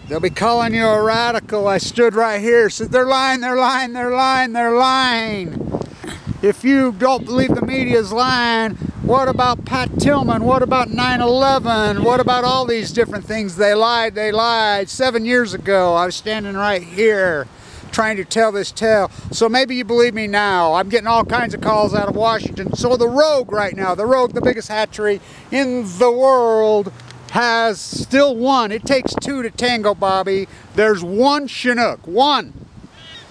They'll be calling you a radical. I stood right here. Said they're lying, they're lying, they're lying, they're lying. If you don't believe the media's lying, what about Pat Tillman? What about 9/11? What about all these different things? They lied, they lied. 7 years ago, I was standing right here trying to tell this tale. So maybe you believe me now. I'm getting all kinds of calls out of Washington. So the Rogue right now, the Rogue, the biggest hatchery in the world, has still one. It takes two to tango, Bobby. There's one Chinook, one.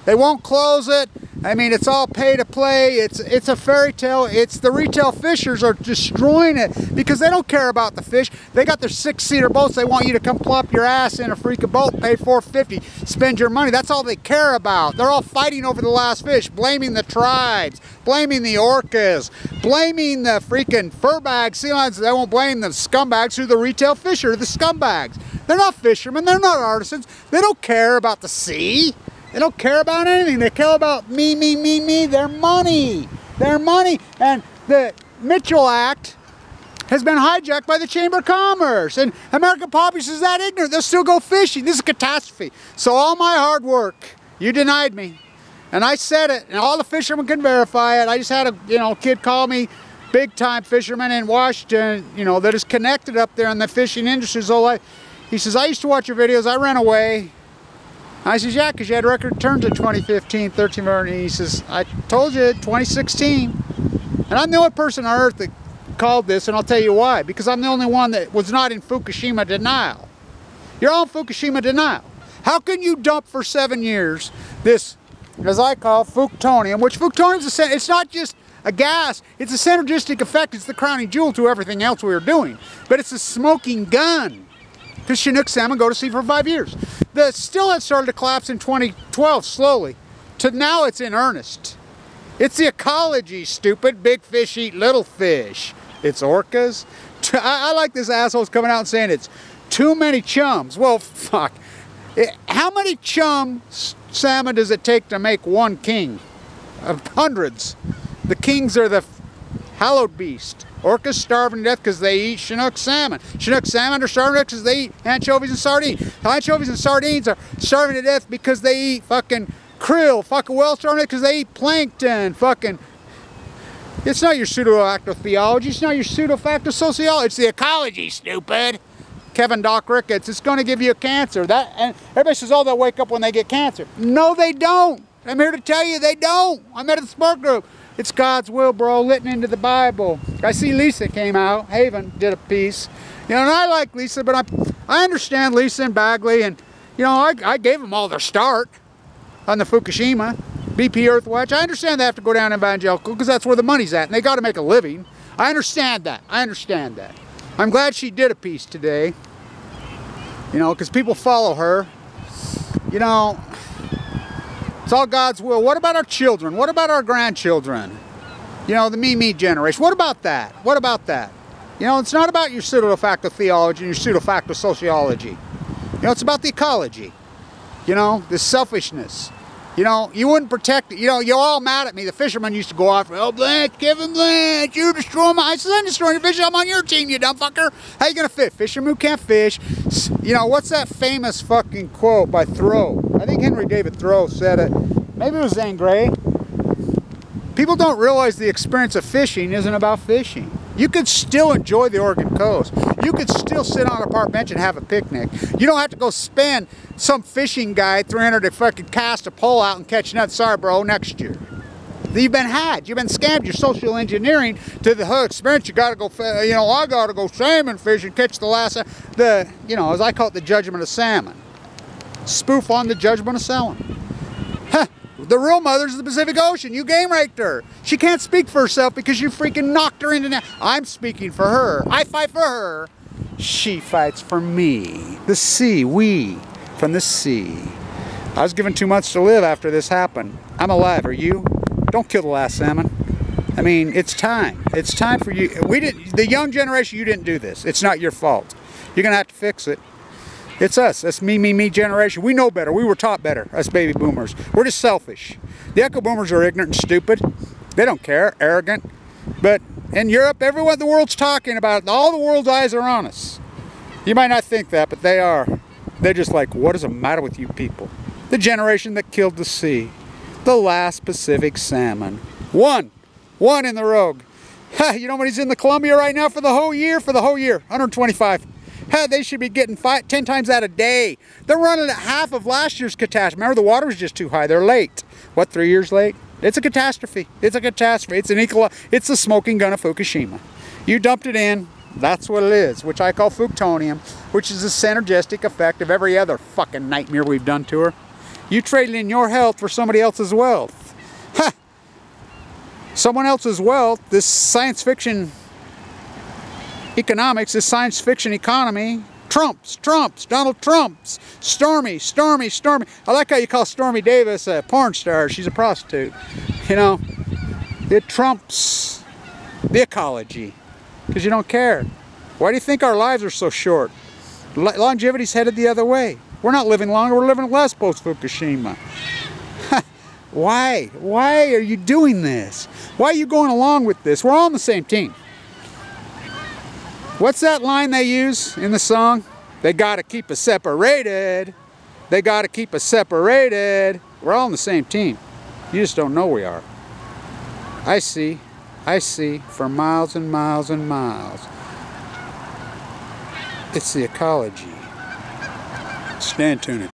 They won't close it. I mean, it's all pay to play. It's a fairy tale. It's the retail fishers are destroying it because they don't care about the fish. They got their 6-seater boats. They want you to come plop your ass in a freaking boat, pay $4.50, spend your money. That's all they care about. They're all fighting over the last fish, blaming the tribes, blaming the orcas, blaming the freaking furbags, sea lions. They won't blame the scumbags who are the retail fisher, the scumbags. They're not fishermen. They're not artisans. They don't care about the sea. They don't care about anything. They care about me, their money. Their money. And the Mitchell Act has been hijacked by the Chamber of Commerce. And American populace is that ignorant. They'll still go fishing. This is a catastrophe. So all my hard work, you denied me. And I said it, and all the fishermen can verify it. I just had a kid call me, big time fisherman in Washington, that is connected up there in the fishing industry his whole life. He says, I used to watch your videos. I ran away. I says, yeah, because you had record returns in 2015, 13, and he says, I told you, 2016. And I'm the only person on earth that called this, and I'll tell you why. Because I'm the only one that was not in Fukushima denial. You're all in Fukushima denial. How can you dump for 7 years this, as I call, Fuktonium, which Fuktonium is it's not just a gas, it's a synergistic effect. It's the crowning jewel to everything else we are doing. But it's a smoking gun. Because Chinook salmon go to sea for 5 years. The still had started to collapse in 2012 slowly. To now it's in earnest. It's the ecology, stupid. Big fish eat little fish. It's orcas. I like this asshole's coming out and saying it's too many chums. Well, fuck. How many chum salmon does it take to make one king? Hundreds. The kings are the hallowed beast. Orcas starving to death because they eat Chinook salmon. Chinook salmon are starving to death because they eat anchovies and sardines. Anchovies and sardines are starving to death because they eat fucking krill. Fucking whales starving to death because they eat plankton. Fucking. It's not your pseudo-facto theology. It's not your pseudo-facto sociology. It's the ecology, stupid. Kevin Doc Ricketts. It's going to give you a cancer. And everybody says, oh, they'll wake up when they get cancer. No, they don't. I'm here to tell you they don't. I'm at a support group. It's God's will, bro, written into the Bible. I see Lisa came out. Haven did a piece. And I like Lisa, but I understand Lisa and Bagley. And, I gave them all their start on the Fukushima, BP Earthwatch. I understand they have to go down evangelical because that's where the money's at. And they got to make a living. I understand that. I understand that. I'm glad she did a piece today. Because people follow her. It's all God's will. What about our children? What about our grandchildren? The me generation. What about that? What about that? It's not about your pseudo-facto theology and your pseudo-facto sociology. It's about the ecology. The selfishness. You wouldn't protect it. You're all mad at me. The fishermen used to go off, oh, Blanch, Kevin Blanch, you destroy my... I said, I'm destroying your fish. I'm on your team, you dumb fucker. How you going to fish? Fishermen who can't fish. What's that famous fucking quote by Thoreau? I think Henry David Thoreau said it. Maybe it was Zane Grey. People don't realize the experience of fishing isn't about fishing. You could still enjoy the Oregon coast. You could still sit on a park bench and have a picnic. You don't have to go spend some fishing guy $300 to fucking cast a pole out and catch nuts. Sorry, bro, next year. You've been had. You've been scammed. You're social engineering to the whole experience. You got to go, I got to go salmon fish and catch the last, as I call it, the judgment of salmon. Spoof on the judgment of salmon. The real mother's of the Pacific Ocean. You game raped her. She can't speak for herself because you freaking knocked her into that. I'm speaking for her. I fight for her. She fights for me. The sea. We. From the sea. I was given 2 months to live after this happened. I'm alive. Are you? Don't kill the last salmon. I mean, it's time. It's time for you. The young generation, you didn't do this. It's not your fault. You're going to have to fix it. It's us. That's me generation. We know better. We were taught better, us baby boomers. We're just selfish. The echo boomers are ignorant and stupid. They don't care, arrogant. But in Europe, everyone in the world's talking about it. All the world's eyes are on us. You might not think that, but they are. They're just like, what is the matter with you people? The generation that killed the sea. The last Pacific salmon. One in the Rogue. Ha, you know what he's in the Columbia right now for the whole year? For the whole year, 125. Ha, they should be getting 10 times that a day. They're running at half of last year's catastrophe. Remember, the water was just too high. They're late. What, 3 years late? It's a catastrophe. It's a catastrophe. It's the smoking gun of Fukushima. You dumped it in. That's what it is, which I call Fuktonium, which is the synergistic effect of every other fucking nightmare we've done to her. You traded in your health for somebody else's wealth. Ha! Someone else's wealth, this science fiction economics, this science fiction economy, Trumps, Donald Trumps, Stormy. I like how you call Stormy Davis a porn star. She's a prostitute. You know, it trumps the ecology because you don't care. Why do you think our lives are so short? Longevity's headed the other way. We're not living longer, we're living less post-Fukushima. Why? Why are you doing this? Why are you going along with this? We're all on the same team. What's that line they use in the song? They gotta keep us separated. They gotta keep us separated. We're all on the same team. You just don't know we are. I see for miles and miles and miles. It's the ecology. Stand tuned.